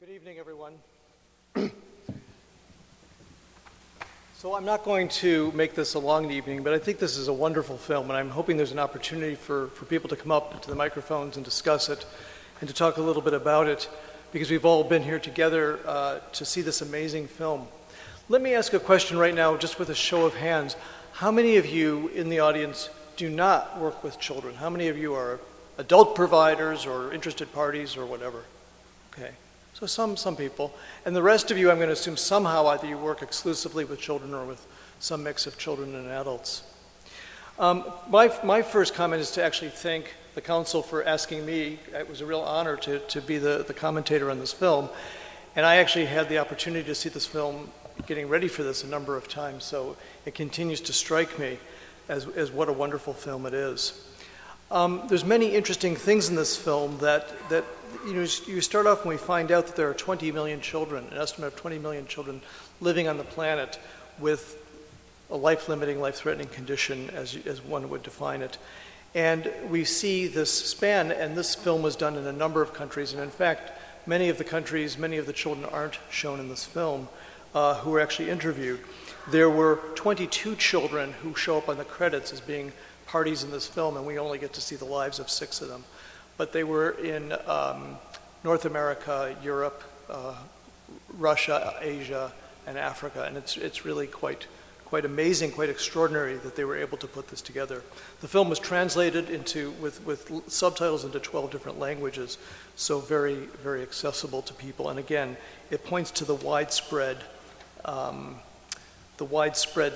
Good evening, everyone. So I'm not going to make this a long evening, but I think this is a wonderful film, and I'm hoping there's an opportunity for people to come up to the microphones and discuss it, and to talk a little bit about it, because we've all been here together to see this amazing film. Let me ask a question right now, just with a show of hands. How many of you in the audience do not work with children? How many of you are adult providers or interested parties or whatever? Okay. So some people. And the rest of you, I'm going to assume somehow either you work exclusively with children or with some mix of children and adults. My first comment is to actually thank the council for asking me. It was a real honor to be the commentator on this film. And I actually had the opportunity to see this film getting ready for this a number of times. So it continues to strike me as what a wonderful film it is. There's many interesting things in this film that you start off when we find out that there are 20 million children, an estimate of 20 million children living on the planet with a life-limiting, life-threatening condition, as one would define it. And we see this span, and this film was done in a number of countries, and in fact, many of the countries, many of the children aren't shown in this film who were actually interviewed. There were 22 children who show up on the credits as being parties in this film, and we only get to see the lives of 6 of them. But they were in North America, Europe, Russia, Asia, and Africa, and it's really quite amazing, quite extraordinary that they were able to put this together. The film was translated with subtitles into 12 different languages, so very, very accessible to people. And again, it points to the widespread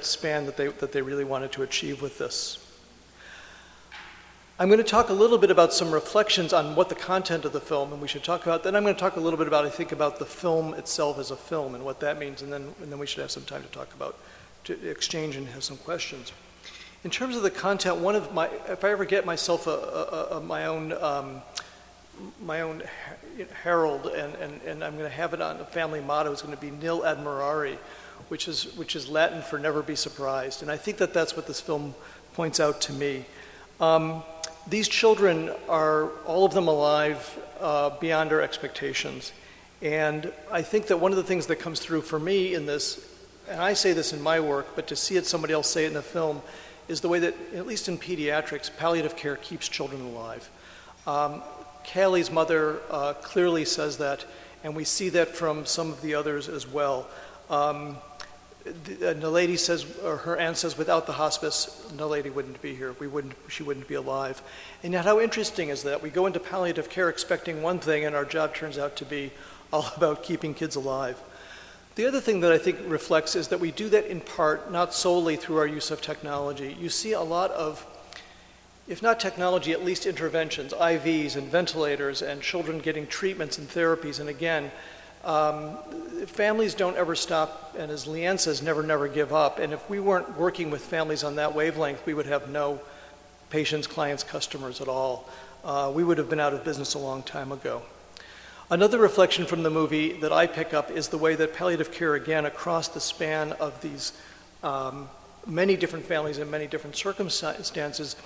span that they really wanted to achieve with this. I'm going to talk a little bit about some reflections on what the content of the film, and we should talk about. Then I'm going to talk a little bit about, I think, about the film itself as a film and what that means, and then we should have some time to talk about, to exchange and have some questions. In terms of the content, if I ever get myself my own herald, and I'm going to have it on a family motto, it's going to be Nil Admirari, which is Latin for never be surprised, and I think that's what this film points out to me. These children are, all of them, alive beyond our expectations. And I think that one of the things that comes through for me in this, and I say this in my work, but to see somebody else say it in a film, is the way that, at least in pediatrics, palliative care keeps children alive. Callie's mother clearly says that, and we see that from some of the others as well. The lady says, or her aunt says, without the hospice, no lady wouldn't be here. She wouldn't be alive. And yet how interesting is that? We go into palliative care expecting one thing, and our job turns out to be all about keeping kids alive. The other thing that I think reflects is that we do that in part, not solely through our use of technology. You see a lot of, if not technology, at least interventions, IVs and ventilators, and children getting treatments and therapies. And again, families don't ever stop, and as Leanne says, never give up. And if we weren't working with families on that wavelength, we would have no patients, clients, customers at all. We would have been out of business a long time ago. Another reflection from the movie that I pick up is the way that palliative care, again, across the span of these many different families and many different circumstances,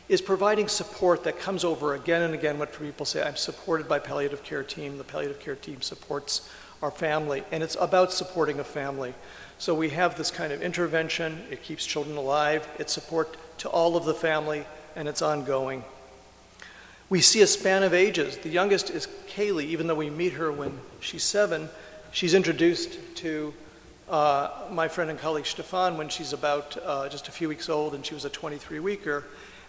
is providing support that comes over again and again. What people say, I'm supported by palliative care team. The palliative care team supports our family, and it's about supporting a family. So we have this kind of intervention. It keeps children alive. It's support to all of the family, and it's ongoing. We see a span of ages. The youngest is Kaylee. Even though we meet her when she's 7, she's introduced to my friend and colleague Stefan when she's about just a few weeks old, and she was a 23-weeker.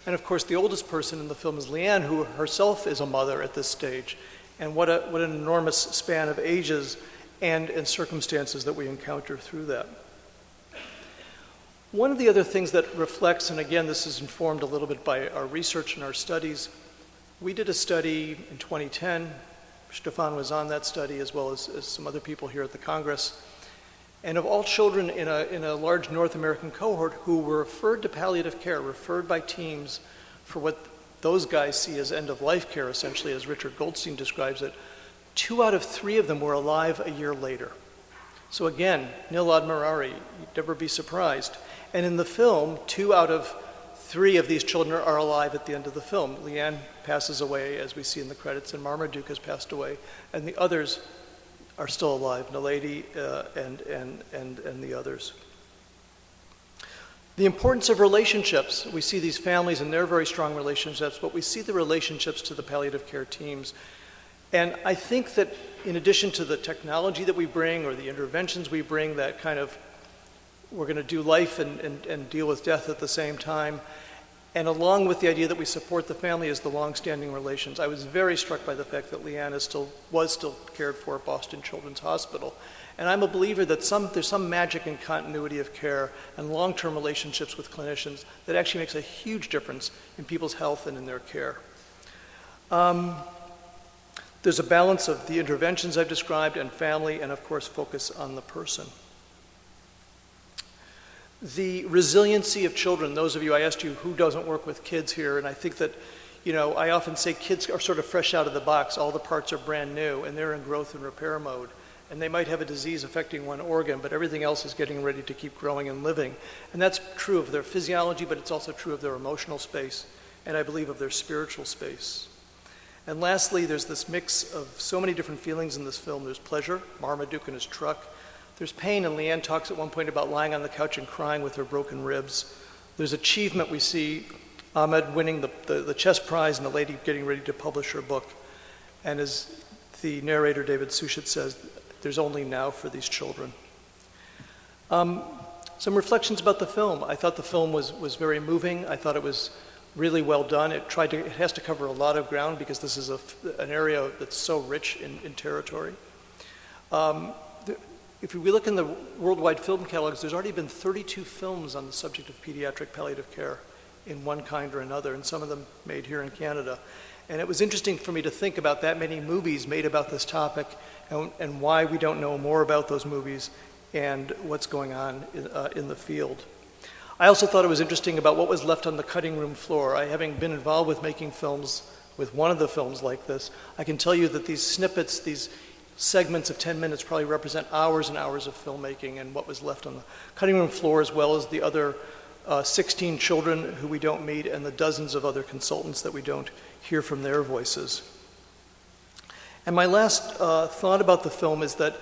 And of course, the oldest person in the film is Leanne, who herself is a mother at this stage. And what an enormous span of ages and circumstances that we encounter through that. One of the other things that reflects, and again, this is informed a little bit by our research and our studies, we did a study in 2010. Stefan was on that study, as well as some other people here at the Congress. And of all children in a large North American cohort who were referred to palliative care, referred by teams for what those guys see as end-of-life care, essentially, as Richard Goldstein describes it, 2 out of 3 of them were alive a year later. So again, nil admirari, you'd never be surprised. And in the film, 2 out of 3 of these children are alive at the end of the film. Leanne passes away, as we see in the credits, and Marmaduke has passed away, and the others are still alive, Naledi and the others. The importance of relationships. We see these families and their very strong relationships, but we see the relationships to the palliative care teams. And I think that in addition to the technology that we bring or the interventions we bring, that kind of, we're going to do life and deal with death at the same time, and along with the idea that we support the family is the long-standing relations. I was very struck by the fact that Leanna was still cared for at Boston Children's Hospital. And I'm a believer that there's some magic in continuity of care and long-term relationships with clinicians that actually makes a huge difference in people's health and in their care. There's a balance of the interventions I've described and family, and of course focus on the person. The resiliency of children. Those of you, I asked you who doesn't work with kids here, and I think that, I often say kids are sort of fresh out of the box. All the parts are brand new, and they're in growth and repair mode. And they might have a disease affecting one organ, but everything else is getting ready to keep growing and living. And that's true of their physiology, but it's also true of their emotional space, and I believe of their spiritual space. And lastly, there's this mix of so many different feelings in this film. There's pleasure, Marmaduke in his truck. There's pain, and Leanne talks at one point about lying on the couch and crying with her broken ribs. There's achievement. We see Ahmed winning the chess prize and the lady getting ready to publish her book. And as the narrator, David Suchet, says, there's only now for these children. Some reflections about the film. I thought the film was very moving. I thought it was really well done. It has to cover a lot of ground because this is an area that's so rich in territory. If we look in the worldwide film catalogs, there's already been 32 films on the subject of pediatric palliative care in one kind or another, and some of them made here in Canada. And it was interesting for me to think about that many movies made about this topic and why we don't know more about those movies and what's going on in the field. I also thought it was interesting about what was left on the cutting room floor. Having been involved with making films, with one of the films like this, I can tell you that these snippets, these segments of 10 minutes probably represent hours and hours of filmmaking and what was left on the cutting room floor, as well as the other 16 children who we don't meet and the dozens of other consultants that we don't hear from their voices. And my last thought about the film is that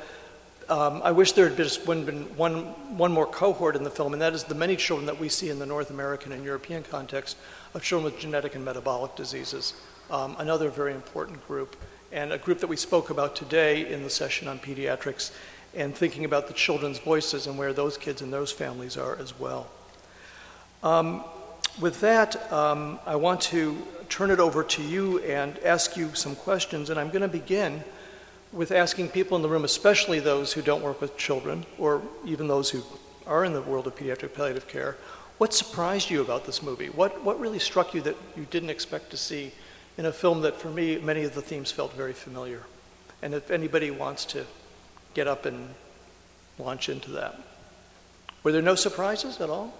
I wish there had just been one more cohort in the film, and that is the many children that we see in the North American and European context of children with genetic and metabolic diseases, another very important group, and a group that we spoke about today in the session on pediatrics, and thinking about the children's voices and where those kids and those families are as well. With that, I want to turn it over to you and ask you some questions, and I'm going to begin with asking people in the room, especially those who don't work with children, or even those who are in the world of pediatric palliative care, what surprised you about this movie? What really struck you that you didn't expect to see in a film that, for me, many of the themes felt very familiar? And if anybody wants to get up and launch into that. Were there no surprises at all?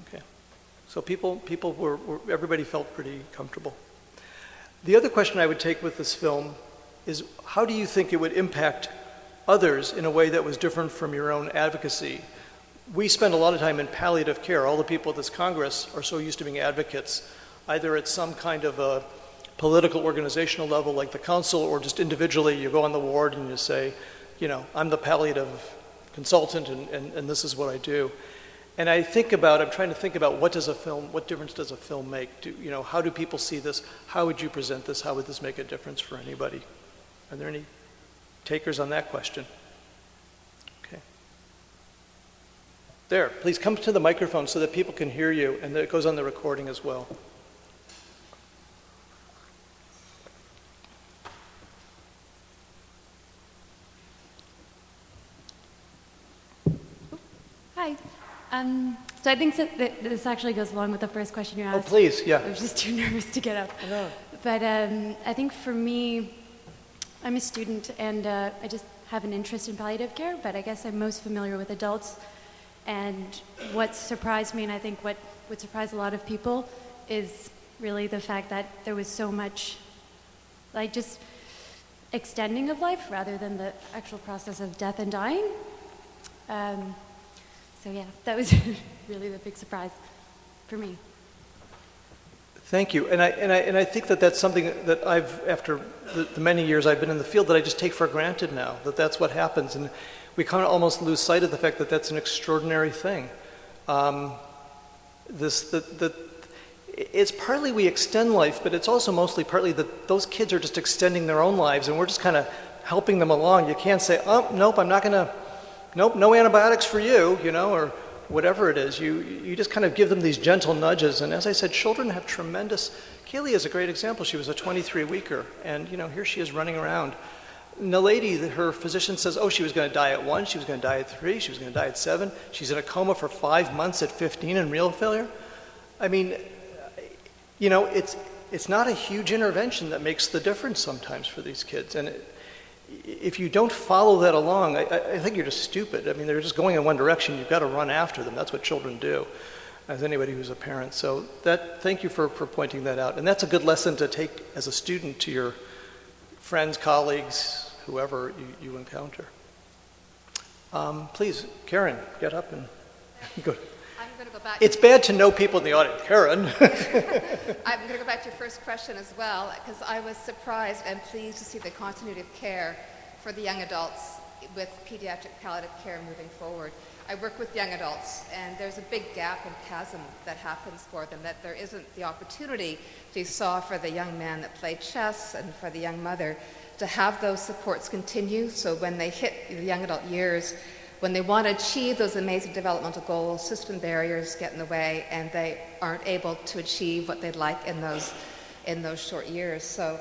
Okay. So everybody felt pretty comfortable. The other question I would take with this film is, how do you think it would impact others in a way that was different from your own advocacy? We spend a lot of time in palliative care. All the people at this Congress are so used to being advocates, either at some kind of a political organizational level like the council, or just individually, you go on the ward and you say, I'm the palliative consultant and this is what I do. And I'm trying to think about what difference does a film make? How do people see this? How would you present this? How would this make a difference for anybody? Are there any takers on that question? Okay. There, please come to the microphone so that people can hear you, and that it goes on the recording as well. Hi. So I think that this actually goes along with the first question you asked. Oh, please, yeah. I was just too nervous to get up. I know. But I think for me, I'm a student and I just have an interest in palliative care, but I guess I'm most familiar with adults. And what surprised me, and I think what would surprise a lot of people, is really the fact that there was so much, like, just extending of life rather than the actual process of death and dying. So yeah, that was really the big surprise for me. Thank you. And I think that that's something that after the many years I've been in the field, that I just take for granted now, that that's what happens. And we kind of almost lose sight of the fact that that's an extraordinary thing. It's partly we extend life, but it's also mostly partly that those kids are just extending their own lives, and we're just kind of helping them along. You can't say, oh, nope, I'm not going to, nope, no antibiotics for you, or whatever it is. You just kind of give them these gentle nudges. And as I said, children have tremendous, Kaylee is a great example. She was a 23-weeker, and here she is running around. And the lady, her physician says, oh, she was going to die at 1, she was going to die at 3, she was going to die at 7. She's in a coma for 5 months at 15 in renal failure. I mean, it's not a huge intervention that makes the difference sometimes for these kids. And if you don't follow that along, I think you're just stupid. I mean, they're just going in one direction. You've got to run after them. That's what children do, as anybody who's a parent. So thank you for pointing that out. And that's a good lesson to take as a student to your friends, colleagues, whoever you encounter. Please, Karen, get up and go. I'm going to go back. It's bad to know people in the audience. Karen. I'm going to go back to your first question as well, because I was surprised and pleased to see the continuity of care for the young adults with pediatric palliative care moving forward. I work with young adults, and there's a big gap and chasm that happens for them, that there isn't the opportunity you saw for the young man that played chess and for the young mother to have those supports continue. So when they hit the young adult years, when they want to achieve those amazing developmental goals, system barriers get in the way, and they aren't able to achieve what they'd like in those short years. So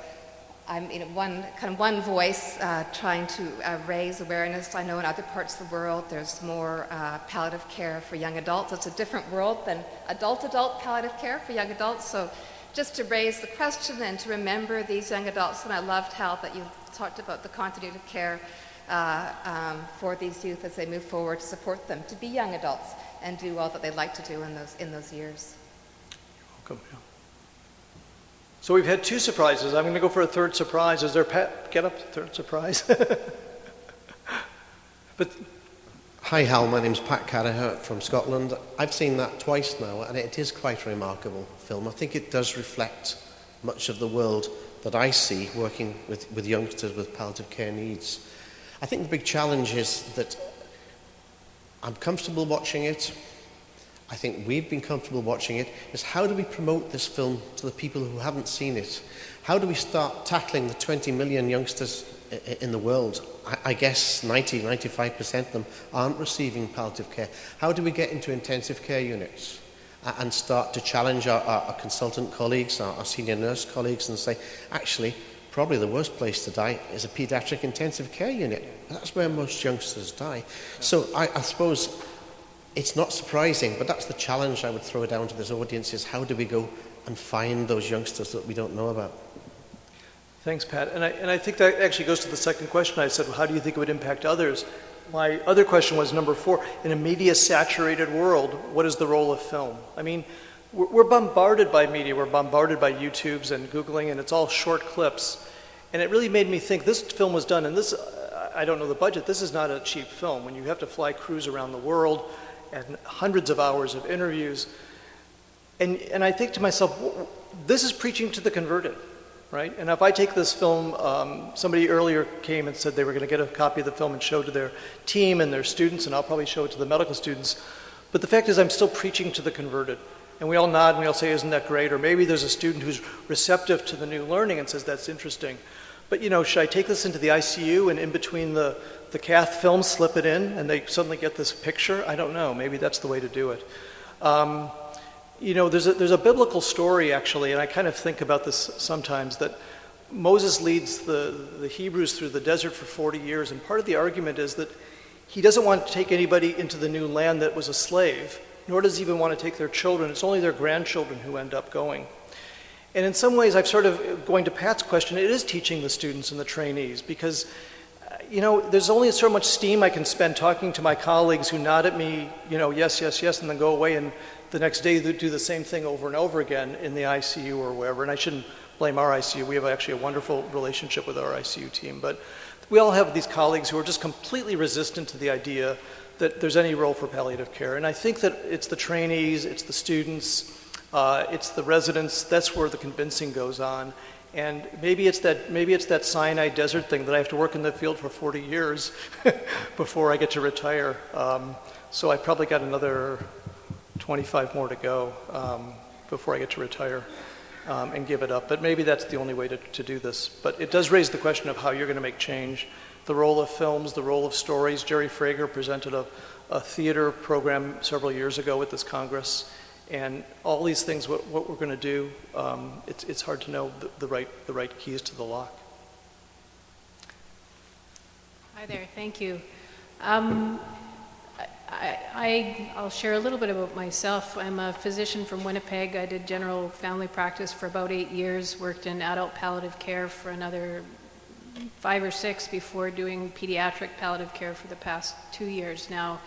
I'm one voice trying to raise awareness. I know in other parts of the world there's more palliative care for young adults. It's a different world than adult palliative care for young adults. So just to raise the question and to remember these young adults, and I loved, Hal, that you talked about the continuity of care for these youth as they move forward, to support them to be young adults and do all that they'd like to do in those years. You're welcome. Yeah. So we've had 2 surprises. I'm going to go for a 3rd surprise. Is there get up, 3rd surprise? But hi Hal, my name's Pat Carraher from Scotland. I've seen that twice now, and it is quite a remarkable film. I think it does reflect much of the world that I see working with youngsters with palliative care needs. I think the big challenge is that I'm comfortable watching it. I think we've been comfortable watching it, is how do we promote this film to the people who haven't seen it? How do we start tackling the 20 million youngsters in the world? I guess 95% of them aren't receiving palliative care. How do we get into intensive care units and start to challenge our consultant colleagues, our senior nurse colleagues, and say, actually, probably the worst place to die is a pediatric intensive care unit. That's where most youngsters die. So I suppose it's not surprising, but that's the challenge I would throw down to this audience, is how do we go and find those youngsters that we don't know about? thanks, Pat. And I think that actually goes to the second question I said, well, how do you think it would impact others? My other question was number 4, in a media-saturated world, what is the role of film? I mean, we're bombarded by media, we're bombarded by YouTubes and Googling, and it's all short clips. And it really made me think, this film was done, and this, I don't know the budget, this is not a cheap film. When you have to fly crews around the world and hundreds of hours of interviews, and I think to myself, this is preaching to the converted, right? And if I take this film, somebody earlier came and said they were going to get a copy of the film and show it to their team and their students, and I'll probably show it to the medical students. But the fact is, I'm still preaching to the converted. And we all nod and we all say, isn't that great? Or maybe there's a student who's receptive to the new learning and says, that's interesting. But should I take this into the ICU and in between the cath film slip it in and they suddenly get this picture? I don't know. Maybe that's the way to do it. There's a biblical story, actually, and I kind of think about this sometimes, that Moses leads the Hebrews through the desert for 40 years, and part of the argument is that he doesn't want to take anybody into the new land that was a slave, nor does he even want to take their children. It's only their grandchildren who end up going. And in some ways, I've sort of, going to Pat's question, it is teaching the students and the trainees, because there's only so much steam I can spend talking to my colleagues who nod at me, yes, yes, yes, and then go away and the next day they do the same thing over and over again in the ICU or wherever. And I shouldn't blame our ICU. We have actually a wonderful relationship with our ICU team. But we all have these colleagues who are just completely resistant to the idea that there's any role for palliative care. And I think that it's the trainees, it's the students, It's the residents, that's where the convincing goes on. And maybe it's that Sinai desert thing that I have to work in the field for 40 years before I get to retire. So I probably got another 25 more to go before I get to retire and give it up. But maybe that's the only way to do this. But it does raise the question of how you're going to make change. The role of films, the role of stories. Jerry Frager presented a theater program several years ago with this Congress. And all these things, what we're going to do, it's hard to know the right keys to the lock. Hi there, thank you. I'll share a little bit about myself. I'm a physician from Winnipeg. I did general family practice for about 8 years, worked in adult palliative care for another 5 or 6 before doing pediatric palliative care for the past 2 years now.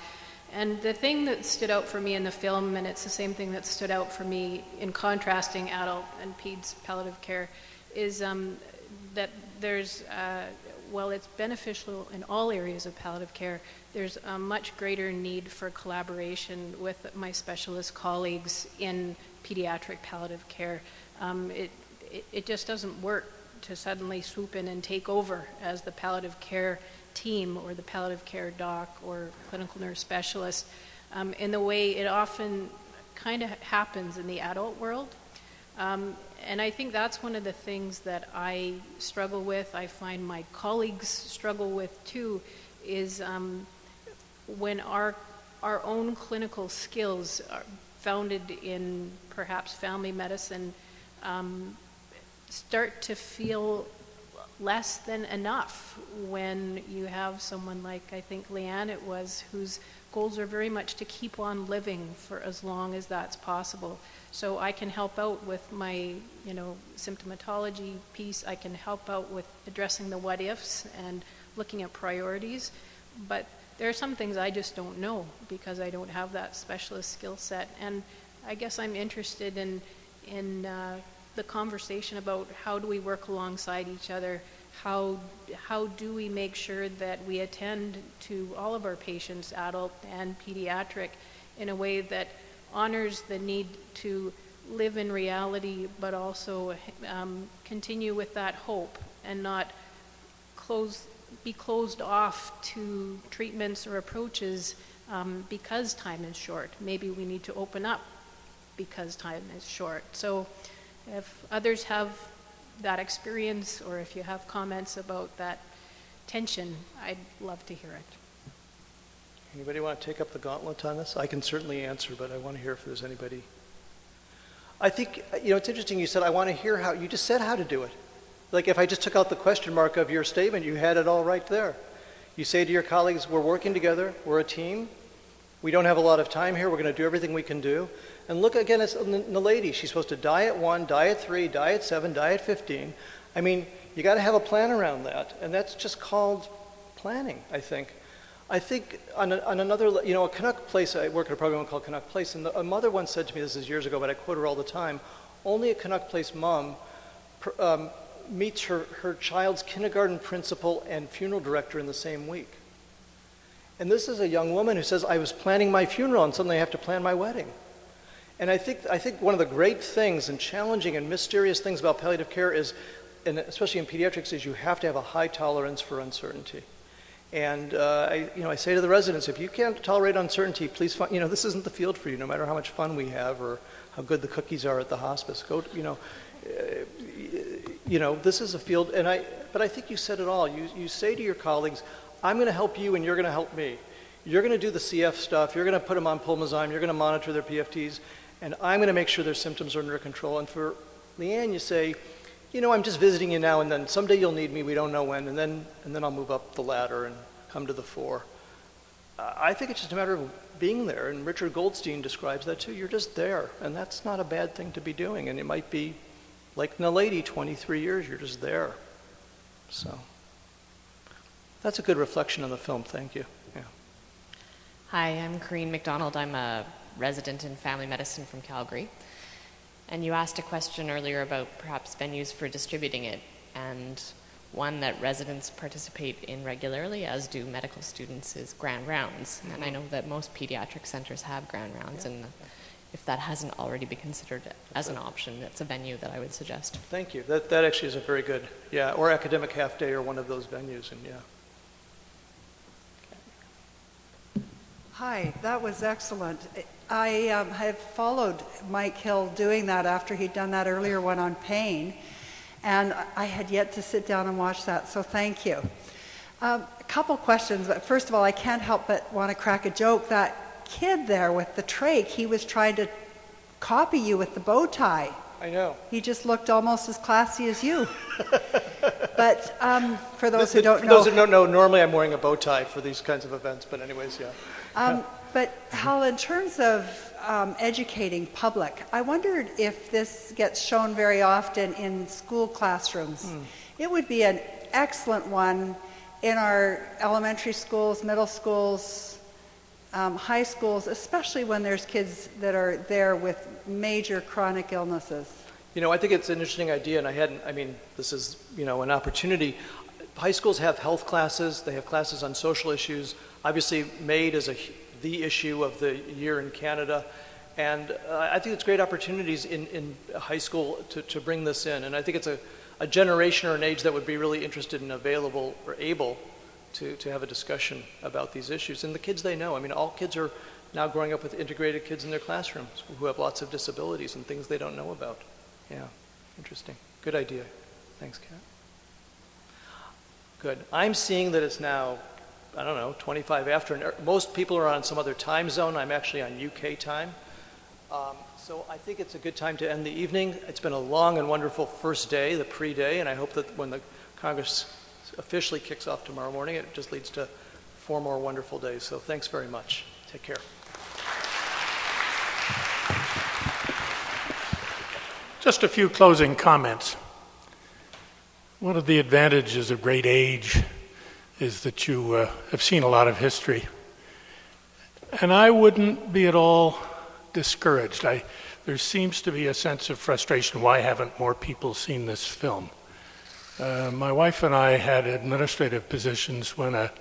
And the thing that stood out for me in the film, and it's the same thing that stood out for me in contrasting adult and peds palliative care, is that there's, while it's beneficial in all areas of palliative care, there's a much greater need for collaboration with my specialist colleagues in pediatric palliative care. It just doesn't work to suddenly swoop in and take over as the palliative care team or the palliative care doc or clinical nurse specialist in the way it often kind of happens in the adult world. And I think that's one of the things that I struggle with, I find my colleagues struggle with too, is when our own clinical skills are founded in perhaps family medicine start to feel less than enough when you have someone like, I think Leanne it was, whose goals are very much to keep on living for as long as that's possible. So I can help out with my, symptomatology piece. I can help out with addressing the what ifs and looking at priorities. But there are some things I just don't know because I don't have that specialist skill set. And I guess I'm interested in the conversation about how do we work alongside each other, how do we make sure that we attend to all of our patients, adult and pediatric, in a way that honors the need to live in reality, but also continue with that hope and not be closed off to treatments or approaches because time is short. Maybe we need to open up because time is short. So if others have that experience, or if you have comments about that tension, I'd love to hear it. Anybody want to take up the gauntlet on this? I can certainly answer, but I want to hear if there's anybody. I think, it's interesting you said, I want to hear how, you just said how to do it. Like if I just took out the question mark of your statement, you had it all right there. You say to your colleagues, we're working together, we're a team, we don't have a lot of time here, we're going to do everything we can do. And look again at the lady. She's supposed to die at 1, die at 3, die at 7, die at 15. I mean, you got to have a plan around that. And that's just called planning, I think. I think on another, a Canuck Place, I work at a program called Canuck Place, and a mother once said to me, this is years ago, but I quote her all the time, only a Canuck Place mom meets her child's kindergarten principal and funeral director in the same week. And this is a young woman who says, I was planning my funeral and suddenly I have to plan my wedding. And I think one of the great things and challenging and mysterious things about palliative care is, and especially in pediatrics, is you have to have a high tolerance for uncertainty. And I say to the residents, if you can't tolerate uncertainty, please find, this isn't the field for you, no matter how much fun we have or how good the cookies are at the hospice. This is a field, but I think you said it all. You say to your colleagues, I'm going to help you and you're going to help me. You're going to do the CF stuff, you're going to put them on pulmozyme, you're going to monitor their PFTs, and I'm going to make sure their symptoms are under control. And for Leanne, you say, I'm just visiting you now and then. Someday you'll need me, we don't know when, and then I'll move up the ladder and come to the fore. I think it's just a matter of being there, and Richard Goldstein describes that too. You're just there, and that's not a bad thing to be doing. And it might be like Naledi, 23 years, you're just there. So that's a good reflection on the film, thank you. Yeah. Hi, I'm Corinne McDonald. I'm a resident in family medicine from Calgary. And you asked a question earlier about perhaps venues for distributing it, and one that residents participate in regularly, as do medical students, is grand rounds. Mm-hmm. And I know that most pediatric centers have grand rounds, and if that hasn't already been considered as an option, it's a venue that I would suggest. Thank you. That actually is a very good, yeah, or academic half day or one of those venues, and yeah. Hi, that was excellent. I have followed Mike Hill doing that after he'd done that earlier one on pain, and I had yet to sit down and watch that, so thank you. A couple questions, but first of all, I can't help but want to crack a joke. That kid there with the trach, he was trying to copy you with the bow tie. I know. He just looked almost as classy as you. But for those who don't know... For those who don't know, normally I'm wearing a bow tie for these kinds of events, but anyways, yeah. But Hal, in terms of educating public, I wondered if this gets shown very often in school classrooms. It would be an excellent one in our elementary schools, middle schools, high schools, especially when there's kids that are there with major chronic illnesses. You know, I think it's an interesting idea, and this is, an opportunity. High schools have health classes, they have classes on social issues. Obviously, MAID is the issue of the year in Canada, and I think it's great opportunities in high school to bring this in, and I think it's a generation or an age that would be really interested and available or able to have a discussion about these issues. And the kids they know, all kids are now growing up with integrated kids in their classrooms who have lots of disabilities and things they don't know about. Yeah, interesting. Good idea. Thanks, Kat. Good. I'm seeing that it's now, 25 after, and most people are on some other time zone. I'm actually on UK time. So I think it's a good time to end the evening. It's been a long and wonderful first day, the pre-day, and I hope that when the Congress officially kicks off tomorrow morning, it just leads to 4 more wonderful days. So thanks very much. Take care. Just a few closing comments. One of the advantages of great age is that you have seen a lot of history. And I wouldn't be at all discouraged. There seems to be a sense of frustration. Why haven't more people seen this film? My wife and I had administrative positions when a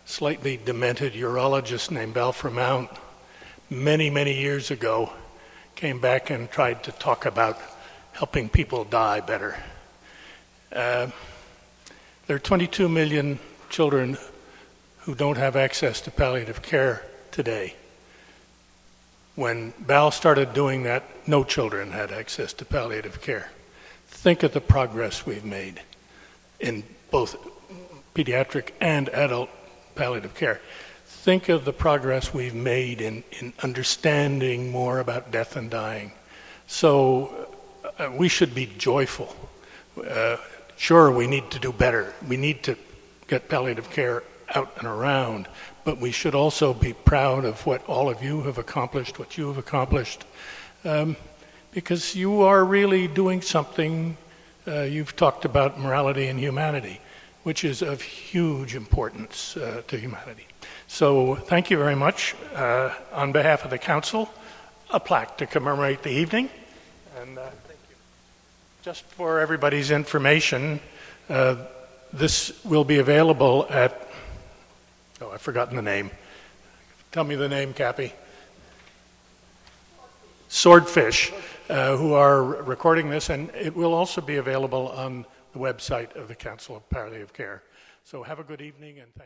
slightly demented urologist named Alfred Mount many, many years ago came back and tried to talk about helping people die better. There are 22 million children who don't have access to palliative care today. When Bal started doing that, no children had access to palliative care. Think of the progress we've made in both pediatric and adult palliative care. Think of the progress we've made in understanding more about death and dying. So we should be joyful. Sure, we need to do better. We need to get palliative care out and around, but we should also be proud of what all of you have accomplished, what you have accomplished, because you are really doing something. You've talked about morality and humanity, which is of huge importance to humanity. So thank you very much. On behalf of the council, a plaque to commemorate the evening. And thank you. Just for everybody's information, this will be available at, I've forgotten the name. Tell me the name, Cappy. Swordfish, who are recording this, and it will also be available on the website of the Council of Palliative Care. So have a good evening, and thank you.